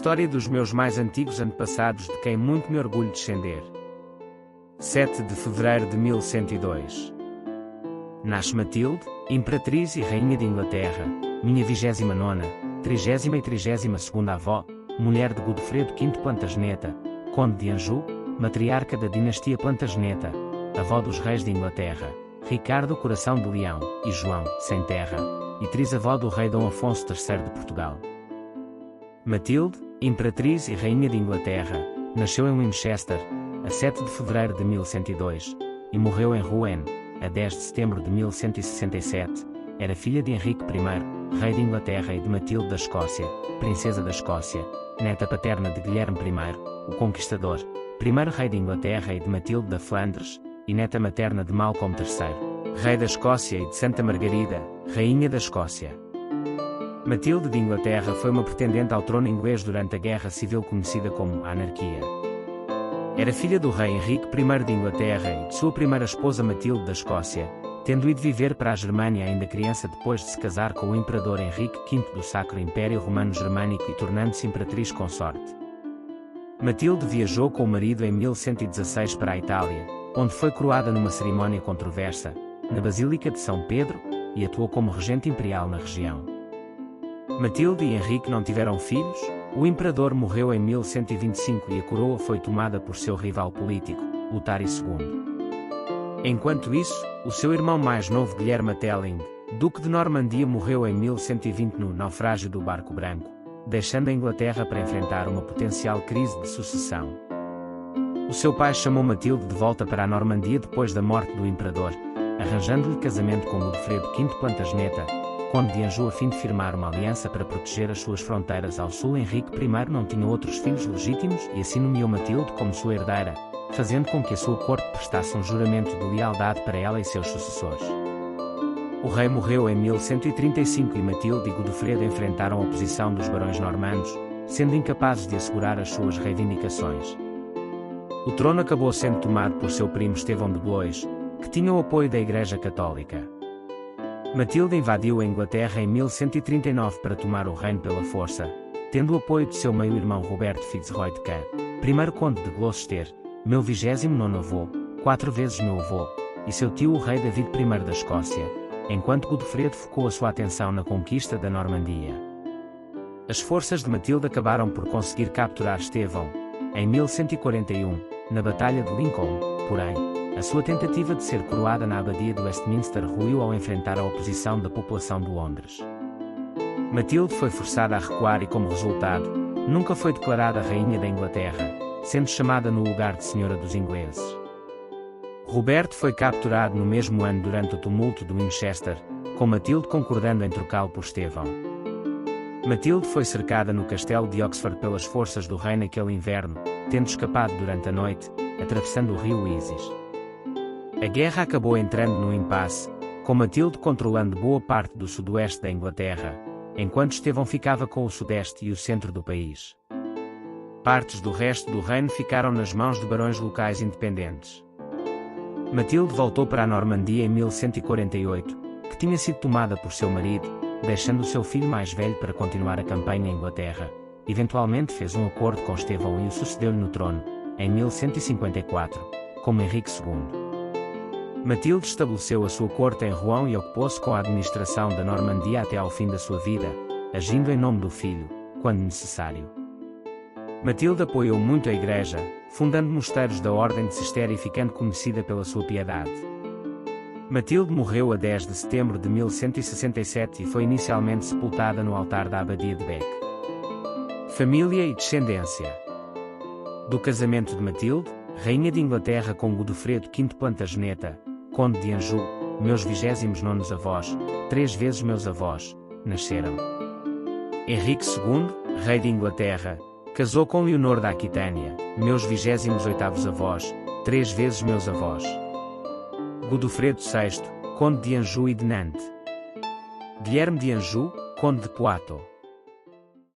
história dos meus mais antigos antepassados de quem muito me orgulho descender. 7 de fevereiro de 1102. Nasce Matilde, imperatriz e rainha de Inglaterra, minha 29ª, 30ª e 32ª avó, mulher de Godofredo V Plantageneta, conde de Anjou, matriarca da dinastia Plantageneta, avó dos reis de Inglaterra, Ricardo Coração de Leão e João Sem Terra, e trisavó do rei Dom Afonso III de Portugal. Matilde, imperatriz e rainha de Inglaterra, nasceu em Winchester, a 7 de fevereiro de 1102, e morreu em Rouen, a 10 de setembro de 1167. Era filha de Henrique I, rei de Inglaterra, e de Matilde da Escócia, princesa da Escócia, neta paterna de Guilherme I, o Conquistador, primeiro rei de Inglaterra, e de Matilde da Flandres, e neta materna de Malcolm III, rei da Escócia, e de Santa Margarida, rainha da Escócia. Matilde de Inglaterra foi uma pretendente ao trono inglês durante a Guerra Civil conhecida como a Anarquia. Era filha do rei Henrique I de Inglaterra e de sua primeira esposa Matilde da Escócia, tendo ido viver para a Germânia ainda criança depois de se casar com o imperador Henrique V do Sacro Império Romano Germânico e tornando-se imperatriz consorte. Matilde viajou com o marido em 1116 para a Itália, onde foi coroada numa cerimónia controversa, na Basílica de São Pedro, e atuou como regente imperial na região. Matilde e Henrique não tiveram filhos, o imperador morreu em 1125 e a coroa foi tomada por seu rival político, Lutário II. Enquanto isso, o seu irmão mais novo Guilherme Telling, duque de Normandia, morreu em 1120 no naufrágio do Barco Branco, deixando a Inglaterra para enfrentar uma potencial crise de sucessão. O seu pai chamou Matilde de volta para a Normandia depois da morte do imperador, arranjando-lhe casamento com Godofredo V Plantageneta, conde de Anjou, a fim de firmar uma aliança para proteger as suas fronteiras ao sul. Henrique I não tinha outros filhos legítimos e assim nomeou Matilde como sua herdeira, fazendo com que a sua corte prestasse um juramento de lealdade para ela e seus sucessores. O rei morreu em 1135 e Matilde e Godofredo enfrentaram a oposição dos barões normandos, sendo incapazes de assegurar as suas reivindicações. O trono acabou sendo tomado por seu primo Estevão de Blois, que tinha o apoio da Igreja Católica. Matilde invadiu a Inglaterra em 1139 para tomar o reino pela força, tendo o apoio de seu meio-irmão Roberto Fitzroy de Caen, primeiro conde de Gloucester, meu 29º avô, 4 vezes meu avô, e seu tio o rei David I da Escócia, enquanto Godofredo focou a sua atenção na conquista da Normandia. As forças de Matilde acabaram por conseguir capturar Estevão, em 1141, na Batalha de Lincoln, porém, a sua tentativa de ser coroada na abadia de Westminster ruiu ao enfrentar a oposição da população de Londres. Matilde foi forçada a recuar e, como resultado, nunca foi declarada rainha da Inglaterra, sendo chamada no lugar de Senhora dos Ingleses. Roberto foi capturado no mesmo ano durante o tumulto de Winchester, com Matilde concordando em trocá-lo por Estevão. Matilde foi cercada no castelo de Oxford pelas forças do rei naquele inverno, tendo escapado durante a noite, atravessando o rio Isis. A guerra acabou entrando no impasse, com Matilde controlando boa parte do sudoeste da Inglaterra, enquanto Estevão ficava com o sudeste e o centro do país. Partes do resto do reino ficaram nas mãos de barões locais independentes. Matilde voltou para a Normandia em 1148, que tinha sido tomada por seu marido, deixando o seu filho mais velho para continuar a campanha em Inglaterra. Eventualmente fez um acordo com Estevão e o sucedeu-lhe no trono, em 1154, como Henrique II. Matilde estabeleceu a sua corte em Rouen e ocupou-se com a administração da Normandia até ao fim da sua vida, agindo em nome do filho, quando necessário. Matilde apoiou muito a Igreja, fundando mosteiros da Ordem de Cister e ficando conhecida pela sua piedade. Matilde morreu a 10 de setembro de 1167 e foi inicialmente sepultada no altar da abadia de Bec. Família e descendência. Do casamento de Matilde, rainha de Inglaterra, com Godofredo V Plantageneta, conde de Anjou, meus 29º avós, 3 vezes meus avós, nasceram. Henrique II, rei de Inglaterra, casou com Leonor da Aquitânia, meus 28º avós, 3 vezes meus avós. Godofredo VI, conde de Anjou e de Nantes. Guilherme de Anjou, conde de Poitou.